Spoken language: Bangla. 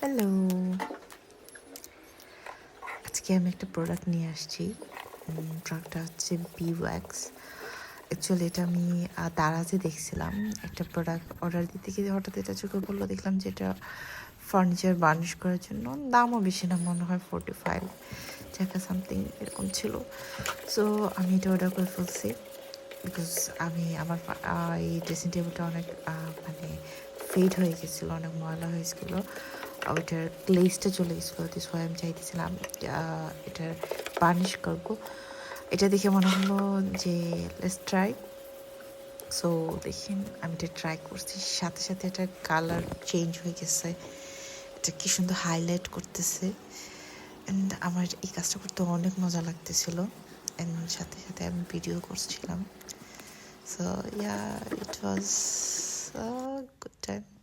হ্যালো, আজকে আমি একটা প্রোডাক্ট নিয়ে আসছি। প্রোডাক্টটা হচ্ছে বি ওয়্যাক্স। অ্যাকচুয়ালি এটা আমি দারাজে দেখছিলাম একটা প্রোডাক্ট অর্ডার দিতে গিয়ে হঠাৎ এটা চোখে পড়লো, দেখলাম যে এটা ফার্নিচার বার্নিশ করার জন্য। দামও বেশি না, মনে হয় 45 টাকা সামথিং এরকম ছিল। সো আমি এটা অর্ডার করে ফেলছি বিকজ আমার এই ড্রেসিং টেবিলটা অনেক মানে ফেড হয়ে গেছিলো, অনেক ময়লা হয়েছিল, ওইটার গ্লেজটা চলে গেছিলো। দিস ওয়াই আমি চাইতেছিলাম এটার বার্নিশ করবো। এটা দেখে মনে হলো যে লেটস ট্রাই। সো দেখেন আমি এটা ট্রাই করছি, সাথে সাথে এটার কালার চেঞ্জ হয়ে গেছে, এটা কি সুন্দর হাইলাইট করতেছে। অ্যান্ড আমার এই কাজটা করতে অনেক মজা লাগতেছিল, অ্যান্ড সাথে সাথে আমি ভিডিও করছিলাম। So yeah, it was a good time.